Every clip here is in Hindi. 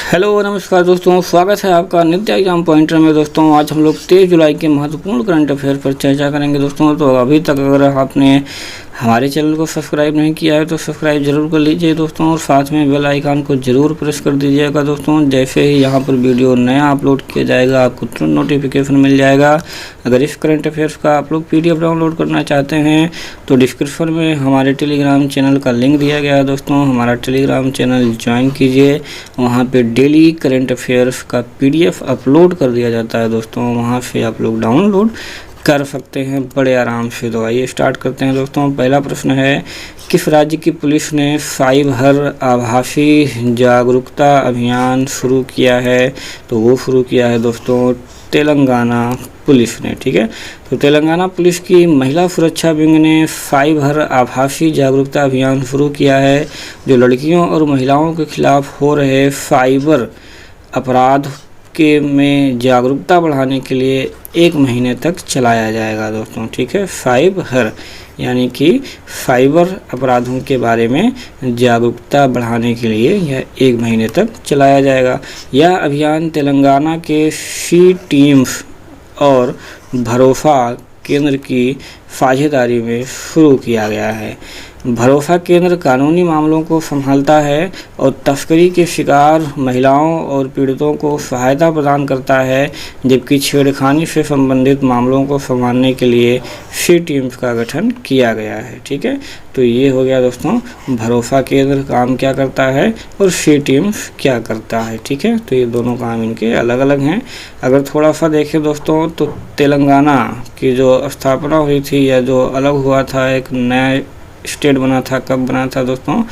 हेलो नमस्कार दोस्तों, स्वागत है आपका नित्य एग्जाम पॉइंटर में। दोस्तों आज हम लोग 23 जुलाई के महत्वपूर्ण करंट अफेयर पर चर्चा करेंगे। दोस्तों तो अभी तक अगर आपने हमारे चैनल को सब्सक्राइब नहीं किया है तो सब्सक्राइब जरूर कर लीजिए दोस्तों, और साथ में बेल आइकन को जरूर प्रेस कर दीजिएगा दोस्तों। जैसे ही यहाँ पर वीडियो नया अपलोड किया जाएगा आपको तुरंत नोटिफिकेशन मिल जाएगा। अगर इस करंट अफेयर्स का आप लोग PDF डाउनलोड करना चाहते हैं तो डिस्क्रिप्शन में हमारे टेलीग्राम चैनल का लिंक दिया गया है दोस्तों, हमारा टेलीग्राम चैनल ज्वाइन कीजिए। वहाँ पे डेली करंट अफेयर्स का PDF अपलोड कर दिया जाता है दोस्तों, वहाँ से आप लोग डाउनलोड कर सकते हैं बड़े आराम से। तो आइए स्टार्ट करते हैं दोस्तों। पहला प्रश्न है, किस राज्य की पुलिस ने साइबर आभासी जागरूकता अभियान शुरू किया है? तो वो शुरू किया है दोस्तों तेलंगाना पुलिस ने। ठीक है, तो तेलंगाना पुलिस की महिला सुरक्षा विंग ने साइबर आभासी जागरूकता अभियान शुरू किया है, जो लड़कियों और महिलाओं के खिलाफ हो रहे साइबर अपराध के में जागरूकता बढ़ाने के लिए 1 महीने तक चलाया जाएगा दोस्तों। ठीक है, साइबर यानी कि साइबर अपराधों के बारे में जागरूकता बढ़ाने के लिए यह 1 महीने तक चलाया जाएगा। यह अभियान तेलंगाना के सी टीम्स और भरोसा केंद्र की साझेदारी में शुरू किया गया है। भरोसा केंद्र कानूनी मामलों को संभालता है और तस्करी के शिकार महिलाओं और पीड़ितों को सहायता प्रदान करता है, जबकि छेड़खानी से संबंधित मामलों को संभालने के लिए सी टीम्स का गठन किया गया है। ठीक है, तो ये हो गया दोस्तों भरोसा केंद्र काम क्या करता है और सी टीम्स क्या करता है। ठीक है, तो ये दोनों काम इनके अलग अलग हैं। अगर थोड़ा सा देखें दोस्तों तो तेलंगाना की जो स्थापना हुई थी या जो अलग हुआ था, एक नया स्टेट बना था, कब बना था दोस्तों?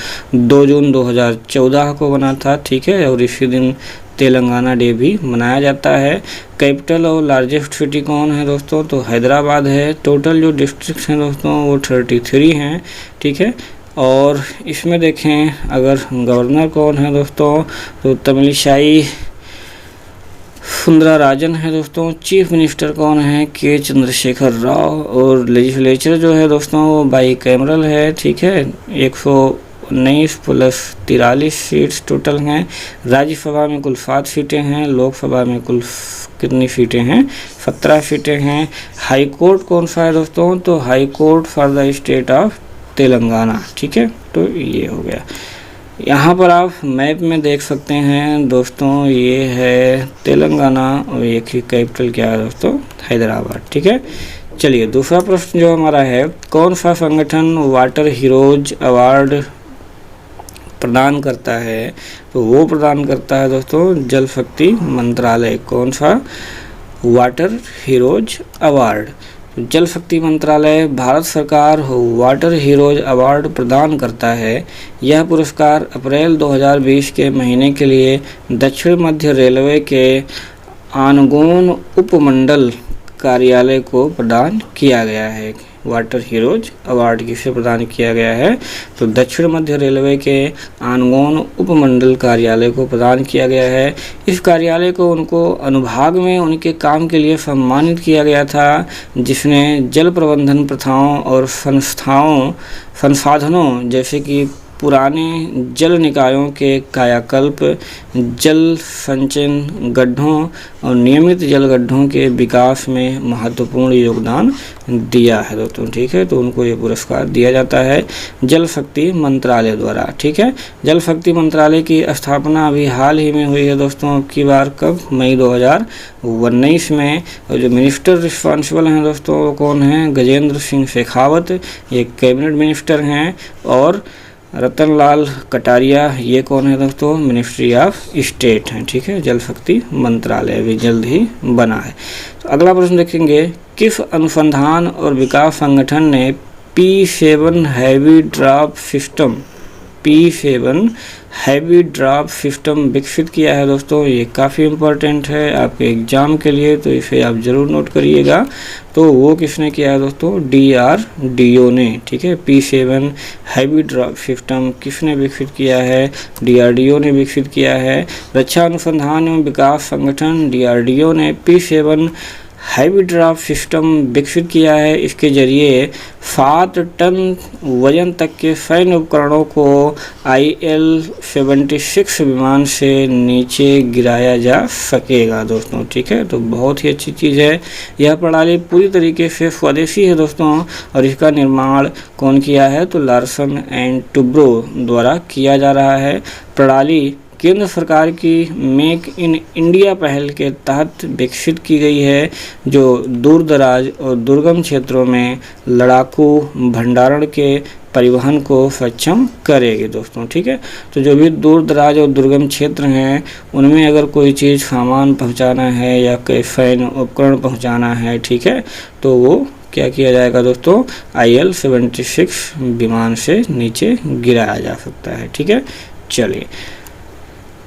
2 जून 2014 को बना था। ठीक है, और इसी दिन तेलंगाना डे भी मनाया जाता है। कैपिटल और लार्जेस्ट सिटी कौन है दोस्तों? तो हैदराबाद है। टोटल जो डिस्ट्रिक्ट हैं दोस्तों वो 33 हैं। ठीक है, और इसमें देखें अगर गवर्नर कौन है दोस्तों तो तमिलिसाई सुंदराराजन है दोस्तों। चीफ मिनिस्टर कौन है? के चंद्रशेखर राव। और लेजिस्लेचर जो है दोस्तों वो बाई कैमरल है। ठीक है, 119 प्लस 43 सीट्स टोटल हैं। राज्यसभा में कुल 7 सीटें हैं, लोकसभा में कुल कितनी सीटें हैं? 17 सीटें हैं। हाई कोर्ट कौन सा है दोस्तों? तो high court for the state of Telangana. ठीक है, तो ये हो गया। यहाँ पर आप मैप में देख सकते हैं दोस्तों, ये है तेलंगाना और एक ही कैपिटल क्या है दोस्तों? हैदराबाद। ठीक है, चलिए दूसरा प्रश्न जो हमारा है, कौन सा संगठन वाटर हीरोज अवार्ड प्रदान करता है? तो वो प्रदान करता है दोस्तों जल शक्ति मंत्रालय। कौन सा? Water heroes award. जल शक्ति मंत्रालय भारत सरकार वाटर हीरोज अवार्ड प्रदान करता है। यह पुरस्कार अप्रैल 2020 के महीने के लिए दक्षिण मध्य रेलवे के आनगोन उपमंडल कार्यालय को प्रदान किया गया है। वाटर हीरोज अवार्ड किसे प्रदान किया गया है? तो दक्षिण मध्य रेलवे के आनगोन उपमंडल कार्यालय को प्रदान किया गया है। इस कार्यालय को उनको अनुभाग में उनके काम के लिए सम्मानित किया गया था, जिसने जल प्रबंधन प्रथाओं और संसाधनों जैसे कि पुराने जल निकायों के कायाकल्प, जल संचयन गड्ढों और नियमित जल गड्ढों के विकास में महत्वपूर्ण योगदान दिया है दोस्तों। ठीक है, तो उनको ये पुरस्कार दिया जाता है जल शक्ति मंत्रालय द्वारा। ठीक है, जल शक्ति मंत्रालय की स्थापना अभी हाल ही में हुई है दोस्तों। अब की बार कब? मई 2019 में। और जो मिनिस्टर रिस्पॉन्सिबल हैं दोस्तों वो कौन हैं? गजेंद्र सिंह शेखावत, ये कैबिनेट मिनिस्टर हैं। और रतन लाल कटारिया, ये कौन है दोस्तों? मिनिस्ट्री ऑफ स्टेट हैं। ठीक है, जल शक्ति मंत्रालय भी जल्द ही बना है। तो अगला प्रश्न देखेंगे, किस अनुसंधान और विकास संगठन ने P7 हैवी ड्रॉप सिस्टम विकसित किया है दोस्तों? ये काफ़ी इम्पोर्टेंट है आपके एग्जाम के लिए, तो इसे आप जरूर नोट करिएगा। तो वो किसने किया है दोस्तों? DRDO ने। ठीक है, P7 हैवी ड्रॉप सिस्टम किसने विकसित किया है? DRDO ने विकसित किया है। रक्षा अनुसंधान एवं विकास संगठन DRDO ने P7 हैवी ड्राफ्ट सिस्टम विकसित किया है। इसके जरिए 7 टन वजन तक के सैन्य उपकरणों को IL-76 विमान से नीचे गिराया जा सकेगा दोस्तों, ठीक है। तो बहुत ही अच्छी चीज़ है। यह प्रणाली पूरी तरीके से स्वदेशी है दोस्तों, और इसका निर्माण कौन किया है, तो लार्सन एंड टुब्रो द्वारा किया जा रहा है। प्रणाली केंद्र सरकार की मेक इन इंडिया पहल के तहत विकसित की गई है, जो दूर दराज और दुर्गम क्षेत्रों में लड़ाकू भंडारण के परिवहन को सक्षम करेगी दोस्तों, ठीक है। तो जो भी दूर दराज और दुर्गम क्षेत्र हैं उनमें अगर कोई चीज़ सामान पहुंचाना है या कोई सैन्य उपकरण पहुंचाना है, ठीक है, तो वो क्या किया जाएगा दोस्तों, IL-76 विमान से नीचे गिराया जा सकता है, ठीक है। चलिए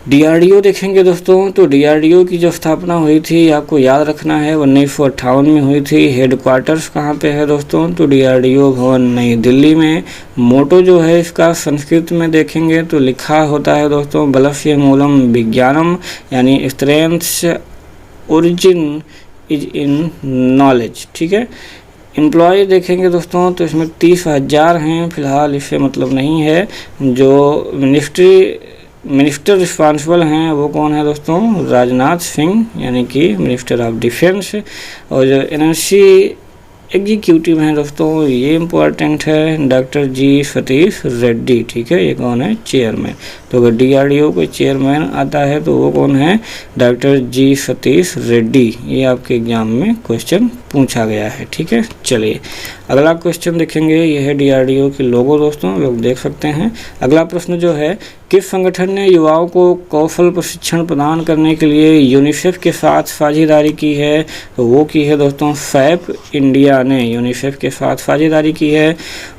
DRDO देखेंगे दोस्तों। तो DRDO की जो स्थापना हुई थी आपको याद रखना है 1958 में हुई थी। हेडक्वार्टर्स कहाँ पे है दोस्तों, तो DRDO भवन नई दिल्ली में। मोटो जो है इसका संस्कृत में देखेंगे तो लिखा होता है दोस्तों, बलस्य मूलम विज्ञानम, यानी strength origin is in knowledge, ठीक है। एम्प्लॉय देखेंगे दोस्तों तो इसमें 30,000 हैं, फिलहाल इससे मतलब नहीं है। जो मिनिस्टर रिस्पॉन्सिबल हैं वो कौन है दोस्तों, राजनाथ सिंह, यानी कि मिनिस्टर ऑफ डिफेंस। और जो NSC एग्जीक्यूटिव हैं दोस्तों, ये इम्पोर्टेंट है, डॉक्टर जी सतीश रेड्डी, ठीक है। ये कौन है, चेयरमैन। तो अगर DRDO को चेयरमैन आता है तो वो कौन है, डॉक्टर जी सतीश रेड्डी। ये आपके एग्जाम में क्वेश्चन पूछा गया है, ठीक है। चलिए अगला क्वेश्चन देखेंगे, यह है DRDO की लोगो दोस्तों, लोग देख सकते हैं। अगला प्रश्न जो है, किस संगठन ने युवाओं को कौशल प्रशिक्षण प्रदान करने के लिए यूनिसेफ के साथ साझेदारी की है, तो वो की है दोस्तों फैप इंडिया ने यूनिसेफ के साथ साझेदारी की है।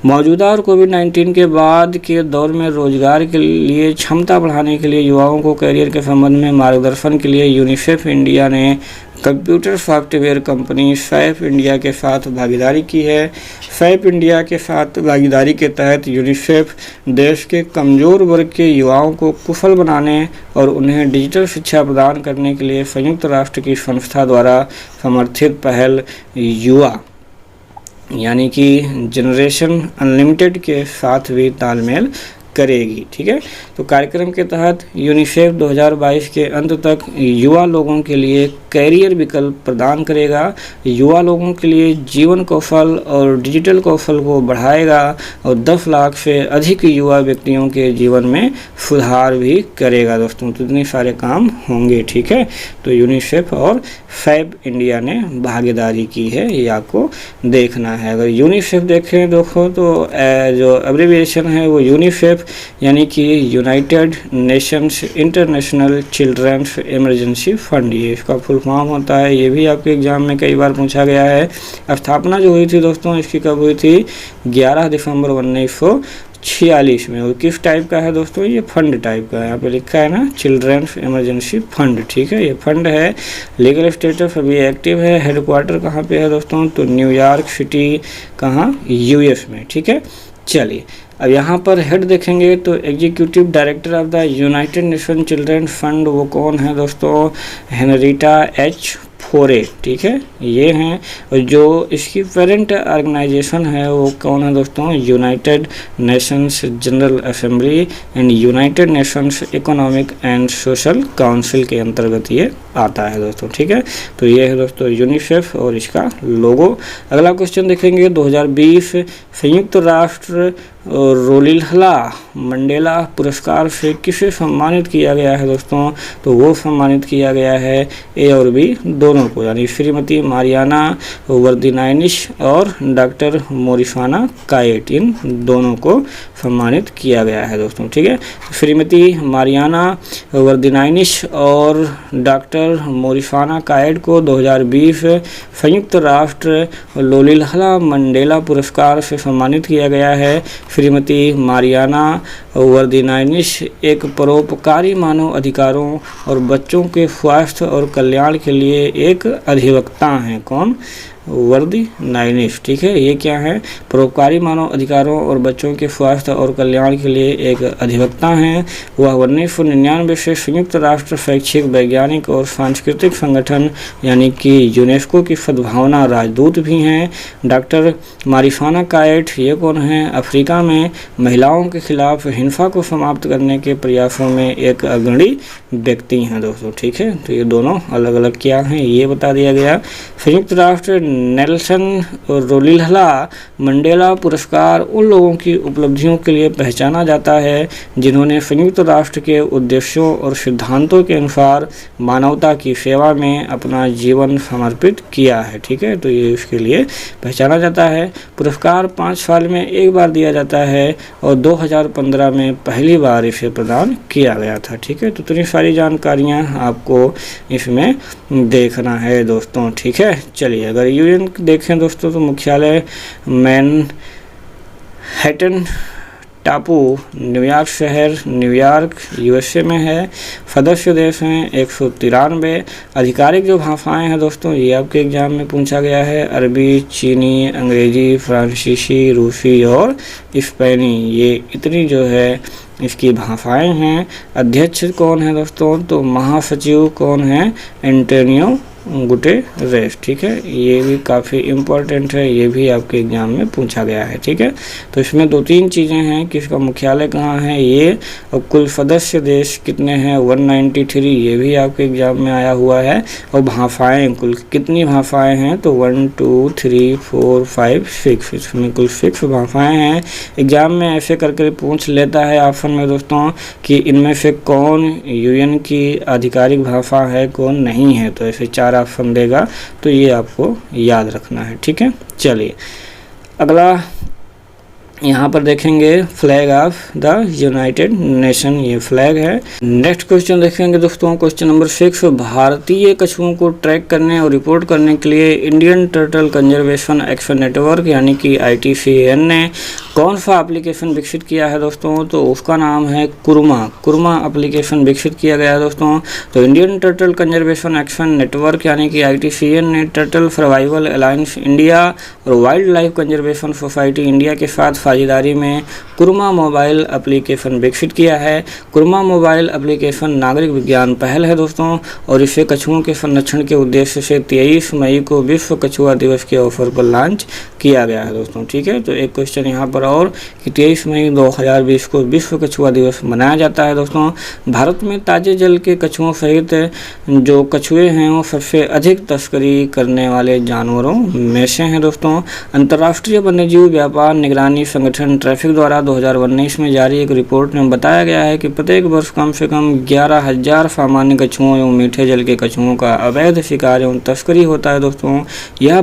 मौजूदा और कोविड-19 के बाद के दौर में रोजगार के लिए क्षमता बढ़ाने के लिए युवाओं को करियर के संबंध में मार्गदर्शन के लिए यूनिसेफ इंडिया ने computer software company fap India के साथ भागीदारी की है। फैप इंडिया के साथ भागीदारी के तहत यूनिसेफ देश के कमज़ोर वर्ग के युवाओं को कुशल बनाने और उन्हें डिजिटल शिक्षा प्रदान करने के लिए संयुक्त राष्ट्र की संस्था द्वारा समर्थित पहल युवा यानी कि जनरेशन अनलिमिटेड के साथ भी तालमेल करेगी, ठीक है। तो कार्यक्रम के तहत यूनिसेफ 2022 के अंत तक युवा लोगों के लिए कैरियर विकल्प प्रदान करेगा, युवा लोगों के लिए जीवन कौशल और डिजिटल कौशल को बढ़ाएगा और 10 लाख से अधिक युवा व्यक्तियों के जीवन में सुधार भी करेगा दोस्तों। तो इतने सारे काम होंगे, ठीक है। तो यूनिसेफ और फैप इंडिया ने भागीदारी की है, ये आपको देखना है। अगर यूनिसेफ देखें दोस्तों तो जो एब्रिविएशन है वो यूनिसेफ यानी कि United Nations International Children's Emergency Fund, ये इसका फुल फॉर्म होता है। ये भी आपके एग्जाम में कई बार पूछा गया है। स्थापना जो हुई थी दोस्तों इसकी कब हुई थी, 11 दिसंबर 1946 में। और किस टाइप का है दोस्तों, ये फंड टाइप का है। यहाँ पे लिखा है ना चिल्ड्रंस इमरजेंसी फंड, ठीक है। ये फंड है, लीगल स्टेटस अभी एक्टिव है। हेडक्वार्टर कहाँ पे है दोस्तों, तो न्यूयॉर्क सिटी, कहाँ, US में, ठीक है। चलिए अब यहाँ पर हेड देखेंगे तो executive director of the United nation children fund वो कौन है दोस्तों, हेनरिटा H. फोरे, ठीक है, ये हैं। और जो इसकी पेरेंट ऑर्गेनाइजेशन है वो कौन है दोस्तों, United Nations general assembly and United Nations economic and social council के अंतर्गत ये आता है दोस्तों, ठीक है। तो ये है दोस्तों यूनिसेफ और इसका लोगो। अगला क्वेश्चन देखेंगे, 2020 संयुक्त राष्ट्र रोलिल्ला मंडेला पुरस्कार से किसे सम्मानित किया गया है दोस्तों, तो वो सम्मानित किया गया है A और B दोनों को, यानी श्रीमती मारियाना वर्दिनाइनिश और डॉक्टर मोरिफाना कायट, इन दोनों को सम्मानित किया गया है दोस्तों, ठीक है। श्रीमती मारियाना वर्दिनाइनिश और डॉक्टर मोरिफाना कायट को 2020 संयुक्त राष्ट्र लोलिल्ला मंडेला पुरस्कार से सम्मानित किया गया है। श्रीमती मारियाना वर्दिनाइनिश एक परोपकारी मानव अधिकारों और बच्चों के स्वास्थ्य और कल्याण के लिए एक अधिवक्ता हैं। कौन, वर्दी नाइनिस, ठीक है। ये क्या है? परोपकारी मानव अधिकारों और बच्चों के स्वास्थ्य और कल्याण के लिए एक अधिवक्ता हैं। वह 1999 से संयुक्त राष्ट्र शैक्षिक, वैज्ञानिक और सांस्कृतिक संगठन यानी कि यूनेस्को की सद्भावना राजदूत भी हैं। डॉक्टर मारिफाना कायट, ये कौन है? अफ्रीका में महिलाओं के खिलाफ हिंसा को समाप्त करने के प्रयासों में एक अग्रणी व्यक्ति हैं दोस्तों, ठीक है। तो ये दोनों अलग अलग क्या हैं ये बता दिया गया। संयुक्त राष्ट्र नेल्सन रोलिहला मंडेला पुरस्कार उन लोगों की उपलब्धियों के लिए पहचाना जाता है जिन्होंने संयुक्त राष्ट्र के उद्देश्यों और सिद्धांतों के अनुसार मानवता की सेवा में अपना जीवन समर्पित किया है, ठीक है। तो ये इसके लिए पहचाना जाता है। पुरस्कार 5 साल में एक बार दिया जाता है और 2015 में पहली बार इसे प्रदान किया गया था, ठीक है। तो इतनी सारी जानकारियाँ आपको इसमें देखना है दोस्तों, ठीक है। चलिए, अगर यूएन देखें दोस्तों तो मुख्यालय मैनहट्टन टापू, न्यूयॉर्क शहर, न्यूयॉर्क यूएसए में है। सदस्य देश हैं 193। आधिकारिक जो भाषाएं हैं दोस्तों, ये आपके एग्जाम में पूछा गया है। अरबी, चीनी, अंग्रेजी, फ्रांसीसी, रूसी और स्पेनी, ये इतनी जो है इसकी भाषाएं हैं। अध्यक्ष कौन है दोस्तों? तो महासचिव कौन है? एंटोनियो गुटेरेस, ठीक है। ये भी काफ़ी इम्पोर्टेंट है, ये भी आपके एग्जाम में पूछा गया है, ठीक है। तो इसमें 2-3 चीज़ें हैं कि इसका मुख्यालय कहाँ है ये, और कुल सदस्य देश कितने हैं 193, ये भी आपके एग्जाम में आया हुआ है। और भाषाएं कुल कितनी भाषाएं हैं? तो 1 2 3 4 5 6, इसमें कुल 6 भाषाएं हैं। एग्जाम में ऐसे करके पूछ लेता है ऑप्शन में दोस्तों कि इनमें से कौन यूएन की आधिकारिक भाषा है, कौन नहीं है। तो ऐसे 4 ऑप्शन देगा, तो ये आपको याद रखना है, ठीक है। चलिए, अगला यहाँ पर देखेंगे flag of the United nation, ये फ्लैग है। नेक्स्ट क्वेश्चन देखेंगे दोस्तों, क्वेश्चन नंबर 6। भारतीय कछुओं को ट्रैक करने और रिपोर्ट करने के लिए Indian turtle conservation action network यानी कि ITCAN ने कौन सा एप्लीकेशन विकसित किया है दोस्तों? तो उसका नाम है कुरमा एप्लीकेशन विकसित किया गया है दोस्तों। तो Indian turtle conservation action network यानी कि ITCAN ने टर्टल सर्वाइवल अलायंस इंडिया और wild life conservation society India के साथ साझेदारी में कुरमा मोबाइल एप्लीकेशन विकसित किया है। कुरमा मोबाइल एप्लीकेशन नागरिक विज्ञान पहल है दोस्तों, और इसे कछुओं के संरक्षण के उद्देश्य से 23 मई को विश्व कछुआ दिवस के अवसर पर लॉन्च किया गया है दोस्तों, ठीक है। तो एक क्वेश्चन यहाँ पर और कि 23 मई 2020 को विश्व कछुआ दिवस मनाया जाता है दोस्तों। भारत में ताजे जल के कछुओं सहित जो कछुए हैं वो सबसे अधिक तस्करी करने वाले जानवरों में से हैं दोस्तों। अंतर्राष्ट्रीय वन्यजीव व्यापार निगरानी संगठन ट्रैफिक द्वारा 2019 में जारी एक रिपोर्ट में बताया गया है कि प्रत्येक वर्ष कम से कम 11,000 सामान्य कछुओं एवं मीठे जल के कछुओं का अवैध शिकार एवं तस्करी होता है दोस्तों। यह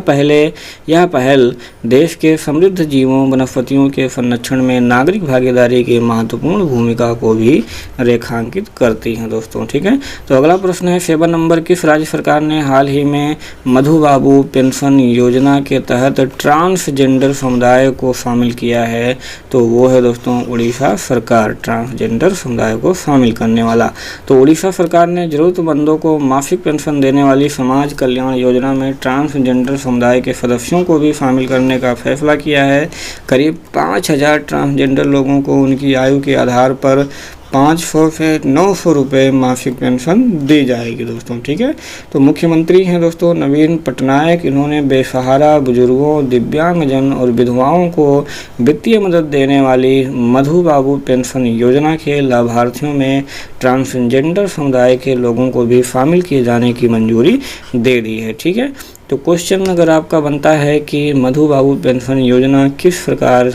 पहल देश के समृद्ध जीवों वनस्पतियों के संरक्षण में नागरिक भागीदारी की महत्वपूर्ण भूमिका को भी रेखांकित करती है दोस्तों, ठीक है। तो अगला प्रश्न है 7 नंबर, किस राज्य सरकार ने हाल ही में मधु बाबू पेंशन योजना के तहत ट्रांसजेंडर समुदाय को शामिल किया है? तो वो है दोस्तों उड़ीसा सरकार, ट्रांसजेंडर समुदाय को शामिल करने वाला। तो उड़ीसा सरकार ने जरूरतमंदों को मासिक पेंशन देने वाली समाज कल्याण योजना में ट्रांसजेंडर समुदाय के सदस्यों को भी शामिल करने का फैसला किया है। करीब 5,000 ट्रांसजेंडर लोगों को उनकी आयु के आधार पर 500 से 900 रुपये मासिक पेंशन दी जाएगी दोस्तों, ठीक है। तो मुख्यमंत्री हैं दोस्तों नवीन पटनायक। इन्होंने बेसहारा बुजुर्गों, दिव्यांगजन और विधवाओं को वित्तीय मदद देने वाली मधु बाबू पेंशन योजना के लाभार्थियों में ट्रांसजेंडर समुदाय के लोगों को भी शामिल किए जाने की मंजूरी दे दी है, ठीक है। तो क्वेश्चन अगर आपका बनता है कि मधु बाबू पेंशन योजना किस सरकार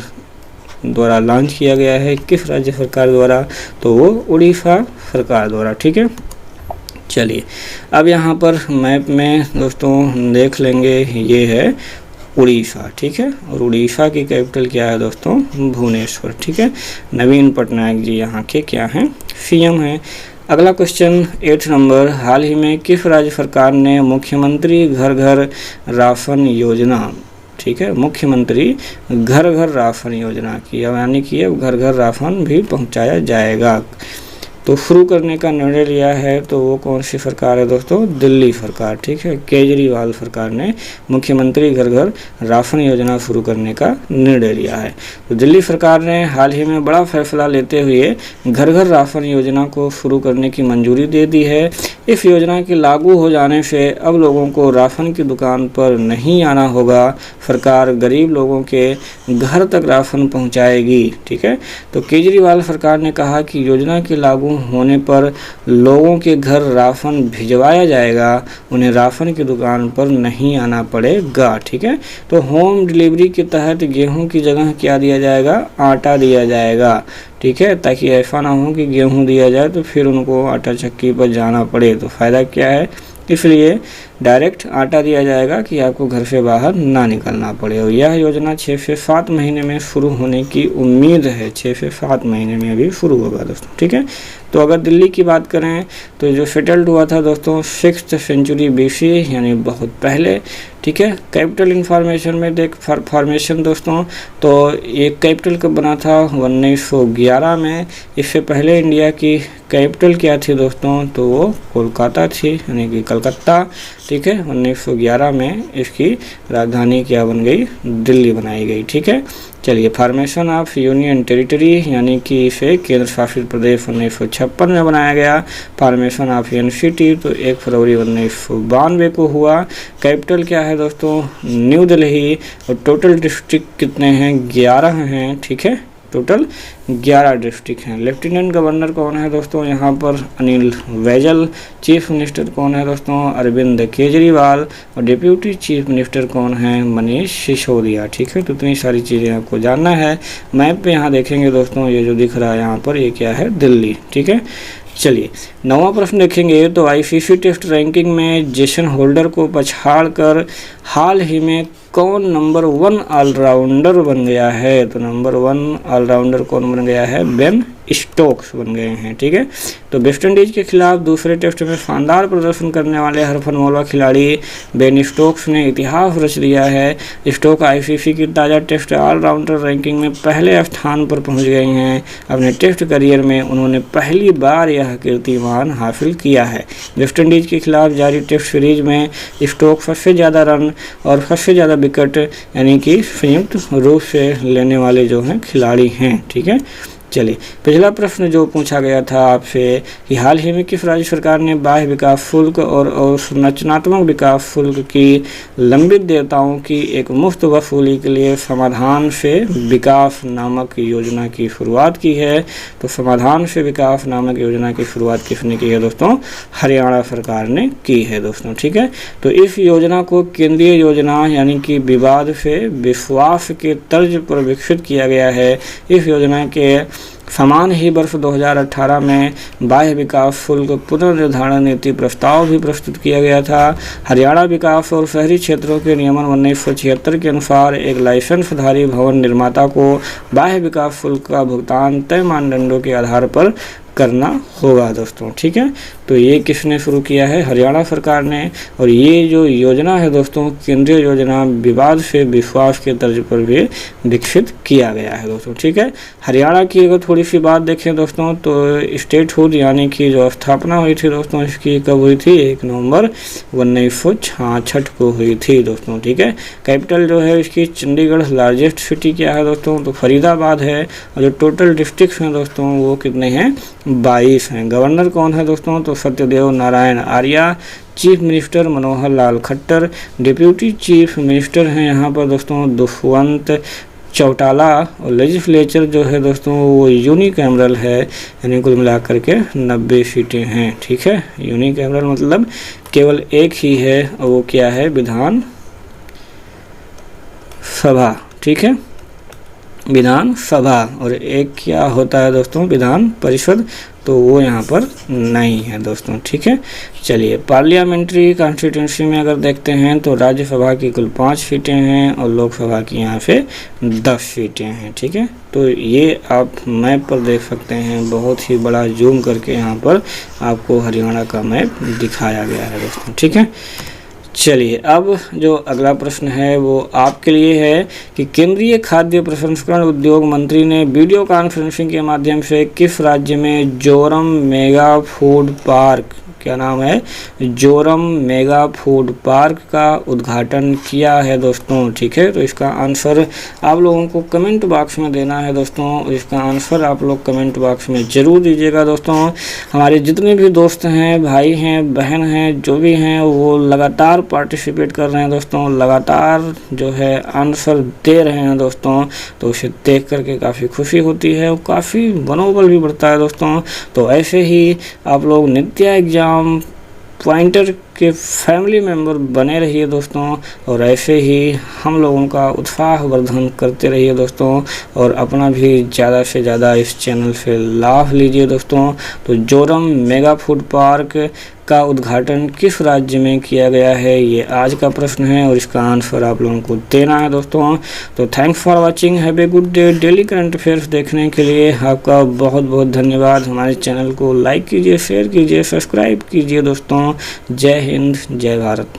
द्वारा लॉन्च किया गया है, किस राज्य सरकार द्वारा? तो वो उड़ीसा सरकार द्वारा, ठीक है। चलिए, अब यहाँ पर मैप में दोस्तों देख लेंगे, ये है उड़ीसा, ठीक है। और उड़ीसा की कैपिटल क्या है दोस्तों? भुवनेश्वर, ठीक है। नवीन पटनायक जी यहाँ के क्या हैं? CM हैं। अगला क्वेश्चन 8 नंबर, हाल ही में किस राज्य सरकार ने मुख्यमंत्री घर घर राशन योजना, ठीक है, मुख्यमंत्री घर घर राशन योजना की, यानी कि अब घर घर राशन भी पहुंचाया जाएगा। तो शुरू करने का निर्णय लिया है। तो वो कौन सी सरकार है दोस्तों? दिल्ली सरकार, ठीक है। केजरीवाल सरकार ने मुख्यमंत्री घर घर राशन योजना शुरू करने का निर्णय लिया है। तो दिल्ली सरकार ने हाल ही में बड़ा फैसला लेते हुए घर घर राशन योजना को शुरू करने की मंजूरी दे दी है। इस योजना के लागू हो जाने से अब लोगों को राशन की दुकान पर नहीं आना होगा, सरकार गरीब लोगों के घर तक राशन पहुंचाएगी, ठीक है। तो केजरीवाल सरकार ने कहा कि योजना के लागू होने पर लोगों के घर राशन भिजवाया जाएगा, उन्हें राशन की दुकान पर नहीं आना पड़ेगा, ठीक है। तो होम डिलीवरी के तहत गेहूं की जगह क्या दिया जाएगा? आटा दिया जाएगा, ठीक है, ताकि ऐसा ना हो कि गेहूं दिया जाए तो फिर उनको आटा चक्की पर जाना पड़े। तो फ़ायदा क्या है? इसलिए डायरेक्ट आटा दिया जाएगा कि आपको घर से बाहर ना निकलना पड़े। और यह योजना 6 से 7 महीने में शुरू होने की उम्मीद है। 6 से 7 महीने में अभी शुरू होगा दोस्तों, ठीक है। तो अगर दिल्ली की बात करें तो जो सेटल्ड हुआ था दोस्तों 6th सेंचुरी BC, यानी बहुत पहले, ठीक है। कैपिटल इंफॉर्मेशन में देख फॉर्मेशन दोस्तों, तो ये कैपिटल कब बना था? 1911 में। इससे पहले इंडिया की कैपिटल क्या थी दोस्तों? तो वो कोलकाता थी, यानी कि कलकत्ता, ठीक है। 1911 में इसकी राजधानी क्या बन गई? दिल्ली बनाई गई, ठीक है। चलिए, फॉर्मेशन ऑफ यूनियन टेरिटरी, यानी कि इसे केंद्र शासित प्रदेश 1956 में बनाया गया। फॉर्मेशन ऑफ NCT तो 1 फरवरी 1992 को हुआ। कैपिटल क्या है दोस्तों? न्यू दिल्ली। और टोटल डिस्ट्रिक्ट कितने हैं? 11 हैं, ठीक है। टोटल 11 डिस्ट्रिक्ट हैं। लेफ्टिनेंट गवर्नर कौन है दोस्तों? यहाँ पर अनिल बैजल। चीफ मिनिस्टर कौन है दोस्तों? अरविंद केजरीवाल। और डिप्यूटी चीफ मिनिस्टर कौन है? मनीष सिसोदिया, ठीक है। तो इतनी सारी चीज़ें आपको जानना है। मैप पे यहाँ देखेंगे दोस्तों, ये जो दिख रहा है यहाँ पर, ये क्या है? दिल्ली, ठीक है। चलिए, 9वां प्रश्न देखेंगे। तो ICC टेस्ट रैंकिंग में जेसन होल्डर को पछाड़कर हाल ही में कौन नंबर 1 ऑलराउंडर बन गया है? तो नंबर 1 ऑलराउंडर कौन बन गया है? बेन स्टोक्स बन गए हैं, ठीक है। तो वेस्ट इंडीज के खिलाफ दूसरे टेस्ट में शानदार प्रदर्शन करने वाले हरफनमौला खिलाड़ी बेन स्टोक्स ने इतिहास रच दिया है। स्टोक ICC की ताज़ा टेस्ट ऑलराउंडर रैंकिंग में पहले स्थान पर पहुंच गए हैं। अपने टेस्ट करियर में उन्होंने पहली बार यह कीर्तिमान हासिल किया है। वेस्ट इंडीज के खिलाफ जारी टेस्ट सीरीज में स्टोक सबसे ज़्यादा रन और सबसे ज़्यादा विकेट, यानी कि संयुक्त रूप से लेने वाले जो हैं खिलाड़ी हैं, ठीक है। चलिए, पिछला प्रश्न जो पूछा गया था आपसे कि हाल ही में किस राज्य सरकार ने बाह्य विकास शुल्क और संरचनात्मक विकास शुल्क की लंबित देयताओं की एक मुफ्त वसूली के लिए समाधान से विकास नामक योजना की शुरुआत की है? तो समाधान से विकास नामक योजना की शुरुआत किसने की है दोस्तों? हरियाणा सरकार ने की है दोस्तों, ठीक है। तो इस योजना को केंद्रीय योजना, यानी कि विवाद से विश्वास के तर्ज पर विकसित किया गया है। इस योजना के समान ही वर्ष 2018 में बाह्य विकास शुल्क पुनर्निर्धारण नीति प्रस्ताव भी प्रस्तुत किया गया था। हरियाणा विकास और शहरी क्षेत्रों के नियमन 1976 के अनुसार एक लाइसेंसधारी भवन निर्माता को बाह्य विकास शुल्क का भुगतान तय मानदंडों के आधार पर करना होगा दोस्तों, ठीक है। तो ये किसने शुरू किया है? हरियाणा सरकार ने। और ये जो योजना है दोस्तों, केंद्रीय योजना, विवाद से विश्वास के तर्ज पर भी विकसित किया गया है दोस्तों, ठीक है। हरियाणा की अगर थोड़ी सी बात देखें दोस्तों, तो स्टेटहुड यानी कि जो स्थापना हुई थी दोस्तों, इसकी कब हुई थी? 1 नवंबर 1966 को हुई थी दोस्तों, ठीक है। कैपिटल जो है इसकी चंडीगढ़। लार्जेस्ट सिटी क्या है दोस्तों? तो फरीदाबाद है। और जो टोटल डिस्ट्रिक्ट हैं दोस्तों वो कितने हैं? 22 हैं। गवर्नर कौन है दोस्तों? तो Satyadev Narayan Arya. Chief minister Manohar Lal Khattar. Deputy chief minister हैं यहाँ पर दोस्तों दुष्यंत चौटाला। और लेजिस्लेचर जो है दोस्तों वो यूनिकैमरल है, यानी कुल मिलाकर के 90 सीटें हैं, ठीक है। यूनिकैमरल मतलब केवल एक ही है, और वो क्या है? विधान सभा, ठीक है, विधान सभा। और एक क्या होता है दोस्तों? विधान परिषद। तो वो यहाँ पर नहीं है दोस्तों, ठीक है। चलिए, पार्लियामेंट्री कॉन्स्टिट्यूंसी में अगर देखते हैं तो राज्यसभा की कुल 5 सीटें हैं और लोकसभा की यहाँ से 10 सीटें हैं, ठीक है। तो ये आप मैप पर देख सकते हैं, बहुत ही बड़ा जूम करके यहाँ पर आपको हरियाणा का मैप दिखाया गया है दोस्तों, ठीक है। चलिए, अब जो अगला प्रश्न है वो आपके लिए है कि केंद्रीय खाद्य प्रसंस्करण उद्योग मंत्री ने वीडियो कॉन्फ्रेंसिंग के माध्यम से किस राज्य में जोरम मेगा फूड पार्क, क्या नाम है, जोरम मेगा फूड पार्क का उद्घाटन किया है दोस्तों। ठीक है, तो इसका आंसर आप लोगों को कमेंट बॉक्स में देना है दोस्तों। इसका आंसर आप लोग कमेंट बॉक्स में ज़रूर दीजिएगा दोस्तों। हमारे जितने भी दोस्त हैं, भाई हैं, बहन हैं, जो भी हैं, वो लगातार पार्टिसिपेट कर रहे हैं दोस्तों, लगातार जो है आंसर दे रहे हैं दोस्तों। तो उसे देख करके काफ़ी खुशी होती है और काफ़ी मनोबल भी बढ़ता है दोस्तों। तो ऐसे ही आप लोग नित्य एग्जाम पॉइंटर के फैमिली मेंबर बने रहिए दोस्तों, और ऐसे ही हम लोगों का उत्साह वर्धन करते रहिए दोस्तों, और अपना भी ज़्यादा से ज़्यादा इस चैनल से लाभ लीजिए दोस्तों। तो जोरम मेगा फूड पार्क का उद्घाटन किस राज्य में किया गया है, ये आज का प्रश्न है, और इसका आंसर आप लोगों को देना है दोस्तों। तो thanks for watching, have a good day. Daily current affairs देखने के लिए आपका बहुत बहुत धन्यवाद। हमारे चैनल को लाइक कीजिए, शेयर कीजिए, सब्सक्राइब कीजिए दोस्तों। जय हिंद, जय भारत।